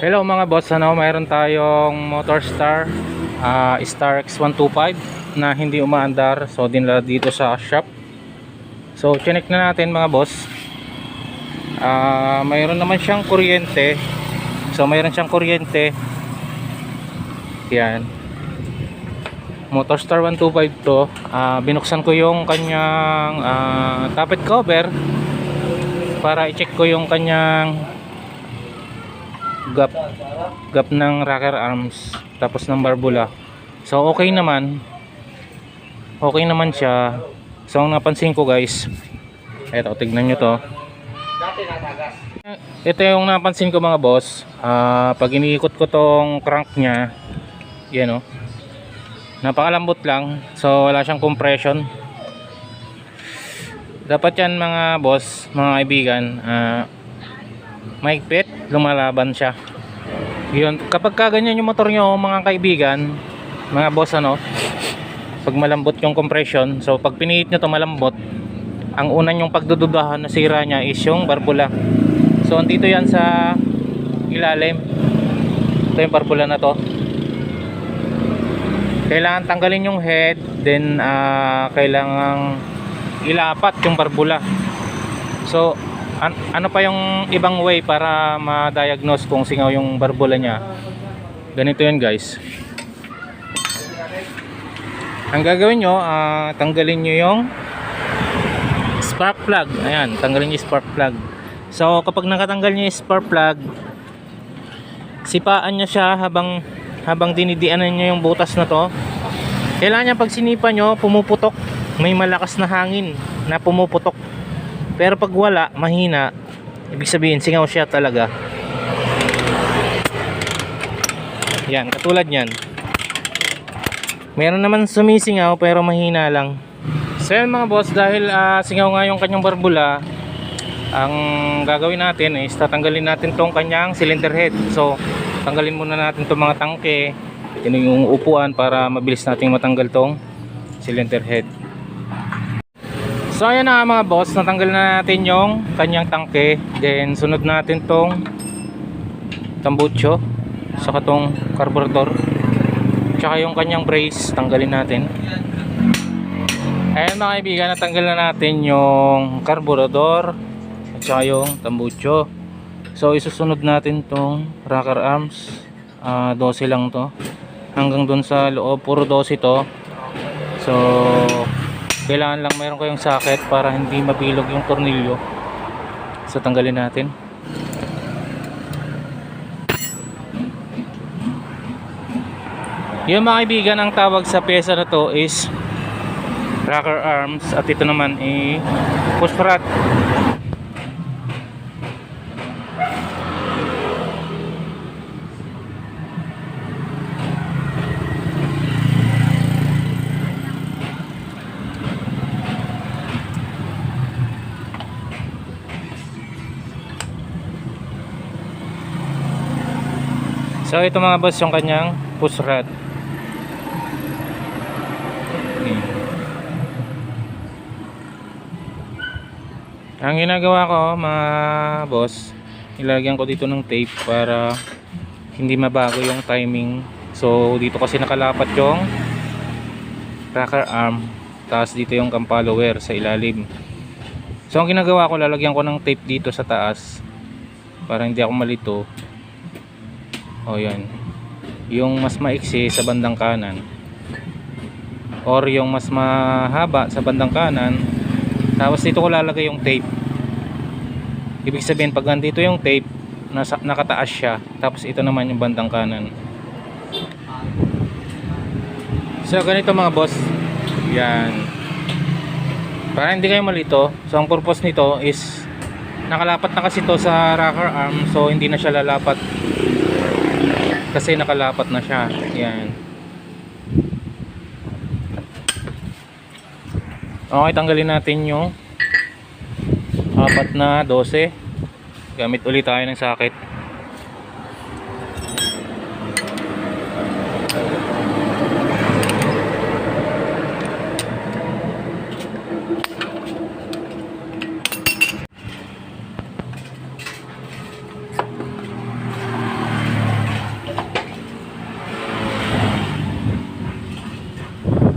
Hello mga boss, mayroon tayong Motorstar Star X125 na hindi umaandar. So dinala dito sa shop. So chinek na natin mga boss. Mayroon naman siyang kuryente. So mayroon siyang kuryente. Yan. Motorstar 125 to. Binuksan ko yung kanyang tappet cover para i-check ko yung kanyang gap ng rocker arms tapos ng barbula. So okay naman siya. So ang napansin ko guys, eto tignan nyo to, ito yung napansin ko mga boss. Pag iniikot ko tong crank nya, yan o, napakalambot lang. So wala siyang compression. Dapat yan mga boss, mga kaibigan, mahigpit, lumalaban siya. Yun, kapag kaganyan yung motor nyo mga kaibigan, mga boss, pag malambot yung compression, so pag pinihit nyo to malambot, ang una nyong pagdududahan na sira nya is yung barbula. So andito yan sa ilalim. Ito yung barbula na to. Kailangan tanggalin yung head, then kailangan ilapat yung barbula. So ano pa yung ibang way para ma-diagnose kung singaw yung barbula niya? Ganito yun guys. Ang gagawin nyo, tanggalin nyo yung spark plug. Ayan, tanggalin nyo yung spark plug. So kapag nakatanggal nyo yung spark plug, sipaan nyo siya habang dinidianan nyo yung butas na to. Kailangan pag sinipa nyo, pumuputok. May malakas na hangin na pumuputok. Pero pag wala, mahina, ibig sabihin singaw siya talaga. Yan, katulad yan. Meron naman sumisingaw pero mahina lang. So yan mga boss, dahil singaw nga yung kanyang barbula, ang gagawin natin is tatanggalin natin tong kanyang cylinder head. So tanggalin muna natin tong mga tangke, yun yung upuan, para mabilis natin matanggal tong cylinder head. So ayan na mga boss, natanggal na natin yung kanyang tangke. Then sunod natin tong tambucho, saka tong carburetor, tsaka yung kanyang brace, tanggalin natin. Ayan mga kaibigan, natanggal na natin yung carburetor at saka yung tambucho. So isusunod natin tong rocker arms, 12 lang to, hanggang dun sa loob puro 12 to. So kailangan lang mayroon kayong socket para hindi mabilog yung tornilyo. So tanggalin natin. Yung mga kaibigan, ang tawag sa pyesa na to is rocker arms, at ito naman ay push rod. So ito mga boss yung kanyang push rod. Ang ginagawa ko mga boss, ilalagyan ko dito ng tape para hindi mabago yung timing. So dito kasi nakalapat yung rocker arm, tapos dito yung cam follower sa ilalim. So ang ginagawa ko, lalagyan ko ng tape dito sa taas para hindi ako malito. O yan, yung mas maiksi sa bandang kanan or yung mas mahaba sa bandang kanan, tapos dito ko lalagay yung tape. Ibig sabihin pag nandito yung tape, nakataas siya, tapos ito naman yung bandang kanan. So ganito mga boss, yan, para hindi kayo malito. So ang purpose nito is nakalapat na kasi to sa rocker arm, so hindi na siya lalapat kasi nakalapat na siya. Yan. Okay, tanggalin natin yung apat na 12. Gamit ulit tayo ng socket.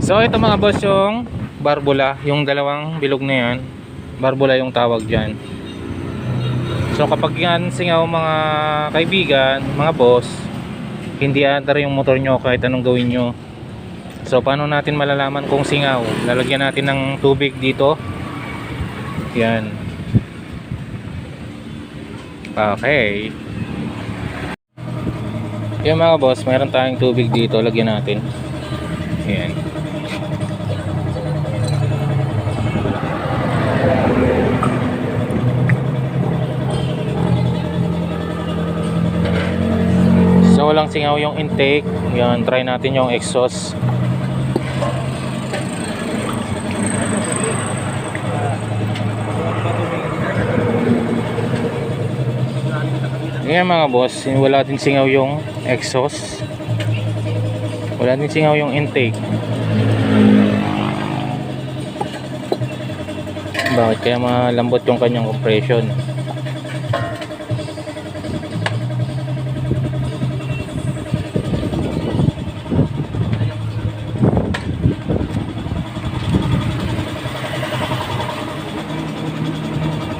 So ito mga boss yung barbula, yung dalawang bilog na yan, barbula yung tawag dyan. So kapag yan singaw mga kaibigan, mga boss, hindi aandar yung motor nyo kahit anong gawin nyo. So paano natin malalaman kung singaw? Lalagyan natin ng tubig dito. Yan. Okay. Yan mga boss, mayroon tayong tubig dito, lagyan natin. Yan. So walang singaw yung intake. Yan, try natin yung exhaust. Yan mga boss, wala din singaw yung exhaust. Wala din singaw yung intake. Bakit kaya malambot yung kanyang compression?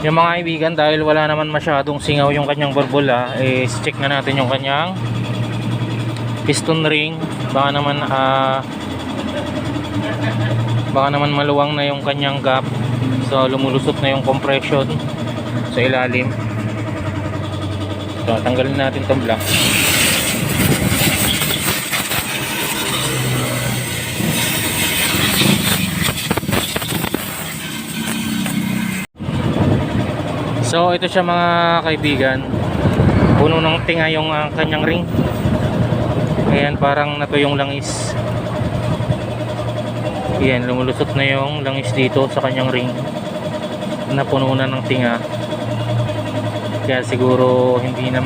Yung mga kaibigan, dahil wala naman masyadong singaw yung kanyang barbula, check na natin yung kanyang piston ring. Baka naman maluwang na yung kanyang gap, so lumulusot na yung compression sa ilalim. So tanggalin natin itong block. So ito siya mga kaibigan, puno ng tinga yung kanyang ring. Ayan, parang nato yung langis. Ayan, lumulusot na yung langis dito sa kanyang ring, napuno na ng tinga. Kaya siguro hindi na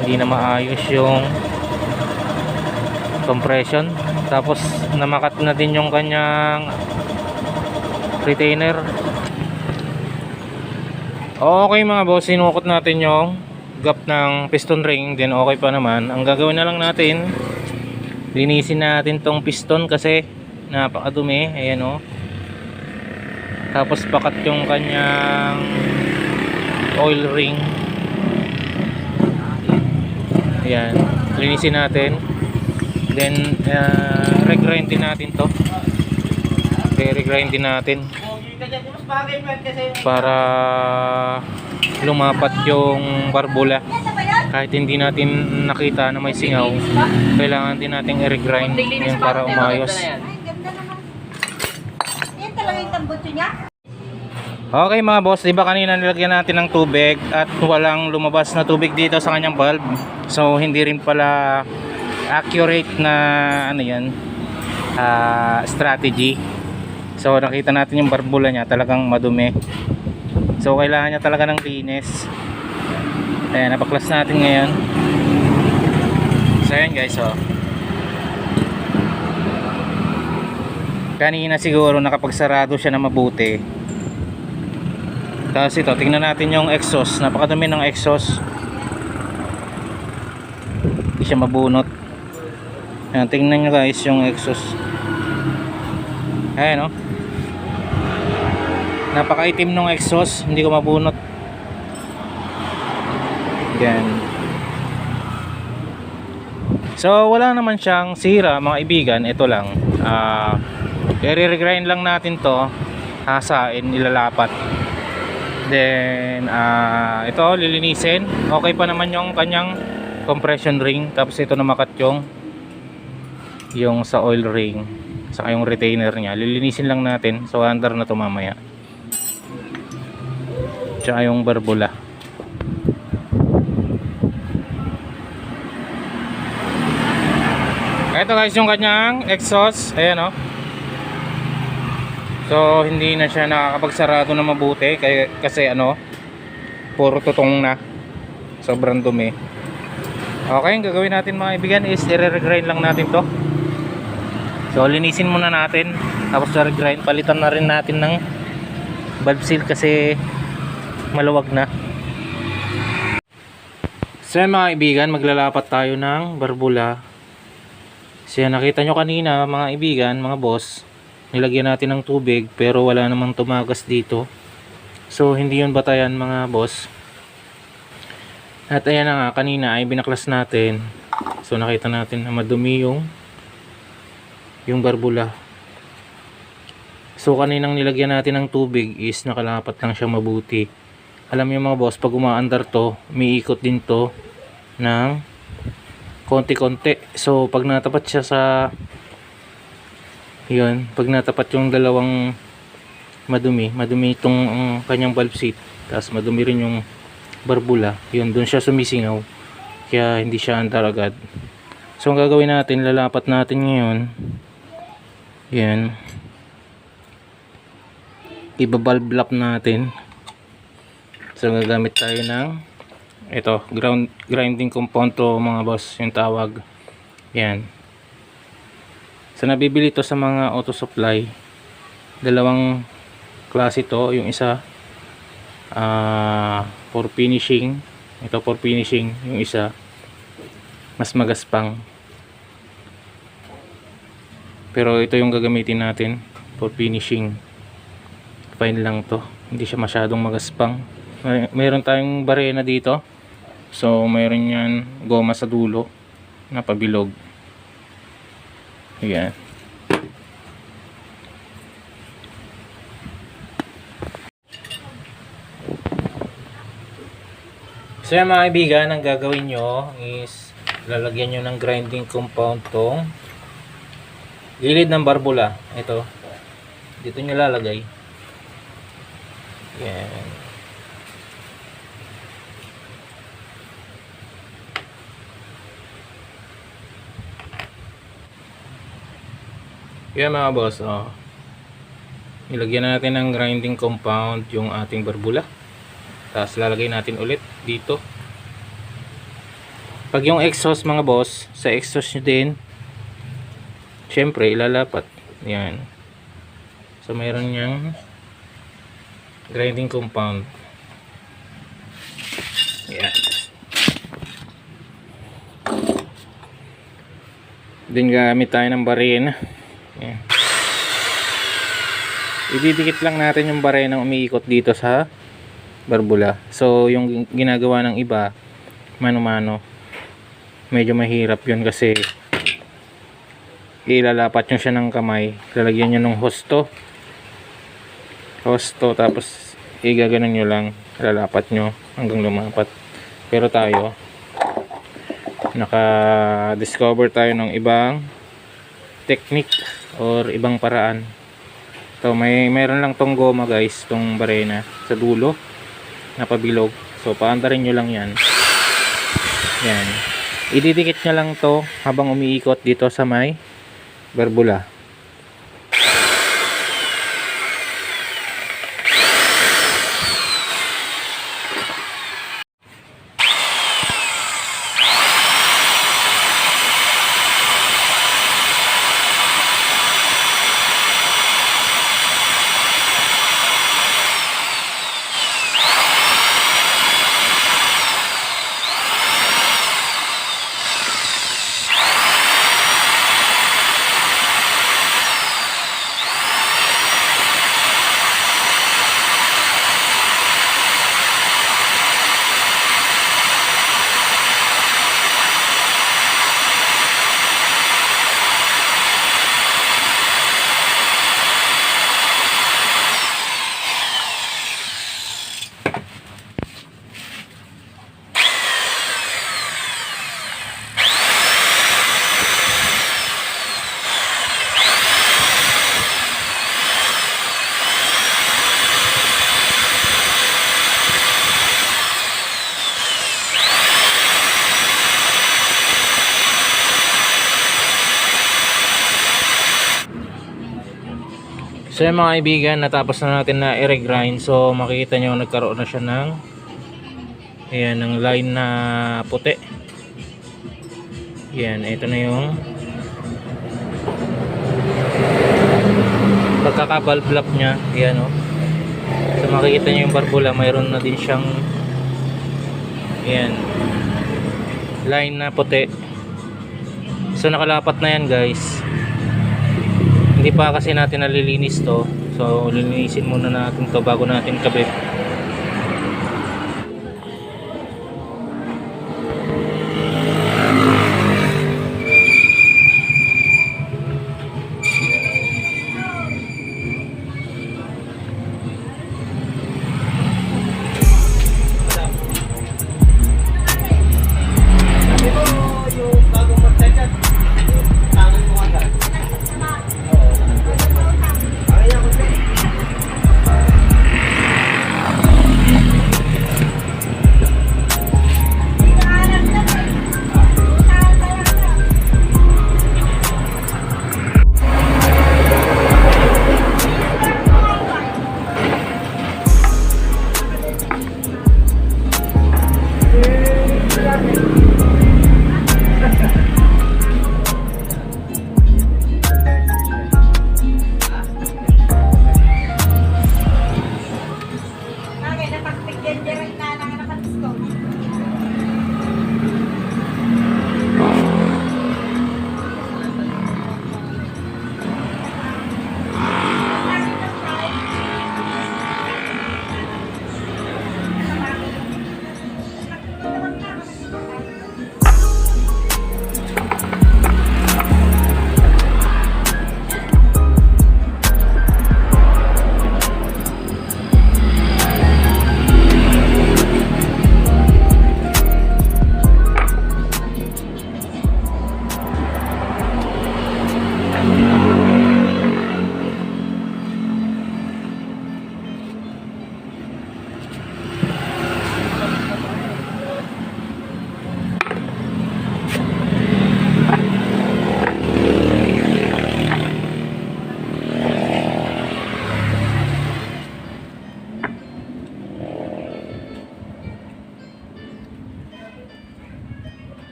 hindi na maayos yung compression. Tapos namakat na din yung kanyang retainer. Okay mga boss, sinukot natin yung gap ng piston ring, then okay pa naman. Ang gagawin na lang natin, linisin natin tong piston kasi napakadumi. Ayan o. Tapos pakat yung kanyang oil ring. Ayan, linisin natin. Then regrind din natin to. Regrind din natin para lumapat yung barbula. Kahit hindi natin nakita na may singaw, kailangan din natin i-regrind yan para umayos. Okay mga boss, diba kanina nilagyan natin ng tubig at walang lumabas na tubig dito sa kanyang valve. So hindi rin pala accurate na strategy. So nakita natin yung barbula niya talagang madumi. So kailangan niya talaga ng linis. Ayan, napaklas natin ngayon. So ayan guys, oh. Kanina siguro nakapagsarado siya na mabuti. Tapos ito, tingnan natin yung exhaust. Napakadumi ng exhaust. Hindi siya mabunot. Ayan, tingnan nyo guys yung exhaust. Ayan, oh. Napakaitim ng exhaust, hindi ko mabunot. Yan. So wala naman siyang sira mga kaibigan. Ito lang, i-regrind lang natin to, hasain, ilalapat. Then ito lilinisin. Okay pa naman yung kanyang compression ring. Tapos ito namakat yung sa oil ring, saka yung retainer nya, lilinisin lang natin. So under na to mamaya. Tsaka yung barbula. Ito guys yung kanyang exhaust. Ayan, oh. So hindi na siya nakakapagsarado na mabuti kasi puro tutong na, sobrang dumi. Okay, ang gagawin natin mga kaibigan is i-regrind lang natin to. So linisin muna natin, tapos i-regrind, palitan na rin natin ng valve seal kasi maluwag na. So mga kaibigan, maglalapat tayo ng barbula So yan, nakita nyo kanina mga ibigan, mga boss, nilagyan natin ng tubig pero wala namang tumagas dito. So hindi yun batayan mga boss. At ayan na nga, kanina ay binaklas natin. So nakita natin na madumi yung barbula. So kaninang nilagyan natin ng tubig is nakalapat lang siya mabuti. Alam niyo mga boss, pag umaandar to, umiikot din to ng konti-konti. So pag natapat siya sa yun, pag natapat yung dalawang madumi itong kanyang valve seat, tapos madumi rin yung barbula, yun, dun siya sumisingaw. Kaya hindi siya andar agad. So ang gagawin natin, lalapat natin ngayon. Yan. Iba-valve lap natin. So gagamit tayo ng ito, grinding compound to mga boss, yung tawag. Yan. So nabibili to sa mga auto supply. Dalawang klase to, yung isa for finishing. Ito for finishing, yung isa mas magaspang. Pero ito yung gagamitin natin for finishing. Fine lang to, hindi siya masyadong magaspang. Mayroon tayong barena dito, so mayroon yan goma sa dulo na pabilog. Ayan. So yan mga kaibigan, ang gagawin nyo is lalagyan nyo ng grinding compound tong gilid ng barbula. Ito, dito nyo lalagay. Yan. Yan mga boss, oh. Ilagyan natin ng grinding compound yung ating barbula. Tapos lalagay natin ulit dito. Pag yung exhaust mga boss, sa exhaust nyo din, syempre ilalapat. Yan. So mayroon niyang grinding compound. Yan. Din gamit tayo ng barena. Yan. Ididikit lang natin yung barena umiikot dito sa barbula. So yung ginagawa ng iba mano-mano, medyo mahirap yun kasi ilalapat nyo siya ng kamay, lalagyan nyo ng hosto tapos igaganon nyo lang, lalapat nyo hanggang lumapat. Pero tayo naka-discover tayo ng ibang technique or ibang paraan. So mayroon lang tong goma guys, tong barena sa dulo na pabilog. So paandarin nyo lang yan. Yan. Ididikit nyo lang to habang umiikot dito sa may barbula. So yung mga kaibigan, natapos na natin na i-regrind. So makikita nyo nagkaroon na siya ng ayan, ng line na puti. Yan, ito na yung pagkaka-valve lap nya. Ayan o. So makikita nyo yung barbula, mayroon na din siyang ayan, line na puti. So nakalapat na yan guys. Hindi pa kasi natin nalilinis to. So lilinisin muna natin to bago natin kabit.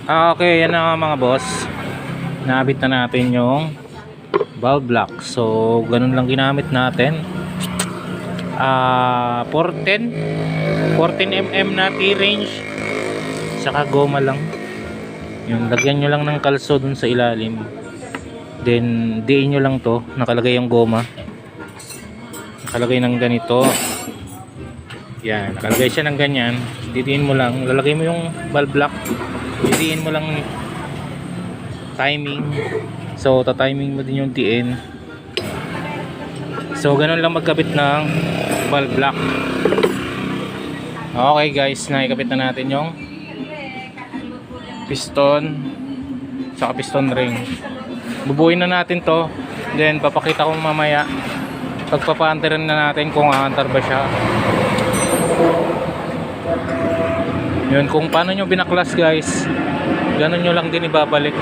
Okay, yan na mga boss. Naabit na natin yung valve block. So, ganun lang ginamit natin. 14 mm na T-range. Saka goma lang. Yung lagyan nyo lang ng kalso dun sa ilalim. Then, diin nyo lang to. Nakalagay yung goma. Nakalagay ng ganito. Yan, nakalagay siya ng ganyan. Didiin mo lang. Lalagay mo yung valve block. Didiin mo lang timing. So tatiming mo din yung diin. So ganun lang magkabit ng valve block. Okay guys, nakikabit na natin yung piston saka piston ring. Bubuin na natin to. Then papakita ko mamaya pagpapaantarin na natin kung aantar ba siya. Yun, kung paano nyo binaklas guys, ganun nyo lang din ibabalik.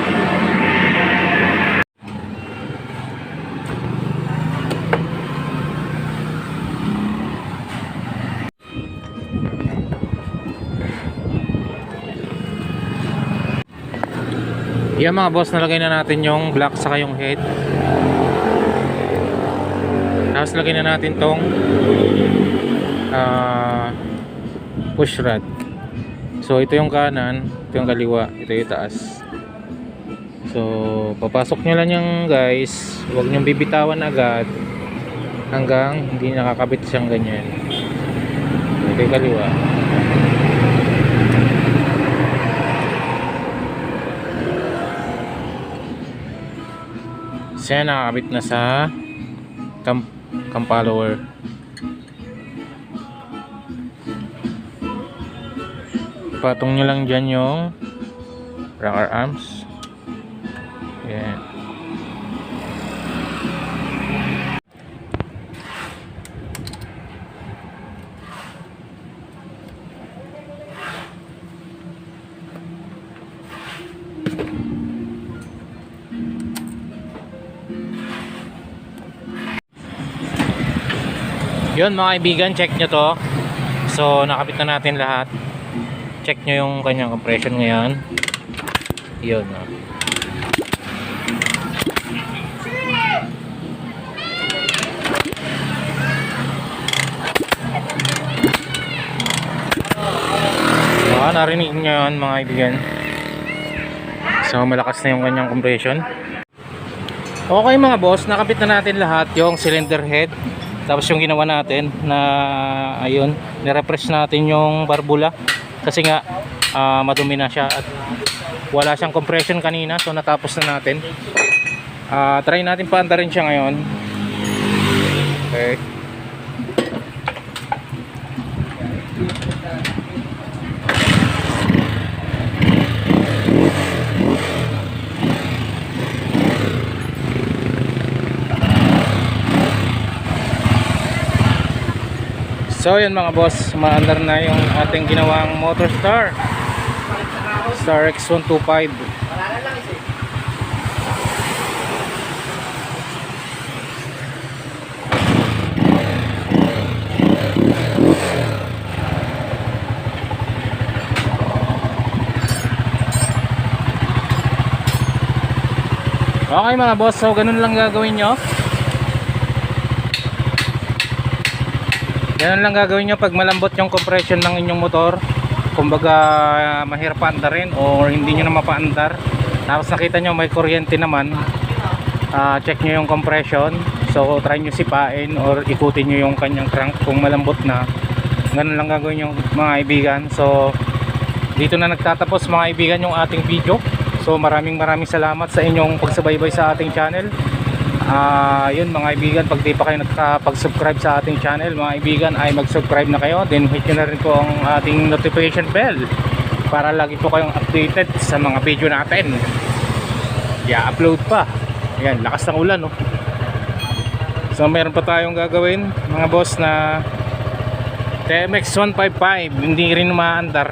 Yan mga boss, nalagay na natin yung block saka yung head. Tapos lagay na natin tong push rod. So ito yung kanan, ito yung kaliwa, ito yung taas. So papasok nyo lang yung guys, huwag nyo bibitawan agad hanggang hindi nakakabit siyang ganyan. Ito yung kaliwa. Siya nakakabit na sa cam follower. Patong nyo lang dyan yung rocker arms. Yan. Yun mga kaibigan, check nyo to. So nakabit na natin lahat. Check nyo yung kanyang compression ngayon. Yun, oh. Narinig nyo yun mga kaibigan. So malakas na yung kanyang compression. Okay mga boss, nakabit na natin lahat yung cylinder head. Tapos yung ginawa natin na ayun, nirepress natin yung barbula kasi nga madumi na siya at wala siyang compression kanina, so natapos na natin. Try natin paandarin siya ngayon. Okay. So yun mga boss, maandar na yung ating ginawang motor star X125. Okay mga boss, so ganun lang gagawin nyo. Ganun lang gagawin nyo pag malambot yung compression ng inyong motor. Kumbaga mahirap paandarin or hindi nyo na mapaandar. Tapos nakita nyo may kuryente naman, check nyo yung compression. So try nyo sipain or ikutin nyo yung kanyang crank kung malambot na. Ganun lang gagawin nyo mga kaibigan. So dito na nagtatapos mga kaibigan yung ating video. So maraming salamat sa inyong pagsubaybay sa ating channel. Yun mga kaibigan, pag di pa kayo nakapag-subscribe sa ating channel mga kaibigan ay mag-subscribe na kayo, then hit nyo na rin po ang ating notification bell para lagi po kayong updated sa mga video natin. I-upload pa. Ayan, lakas ng ulan, no? So meron pa tayong gagawin mga boss na TMX 155, hindi rin umaandar.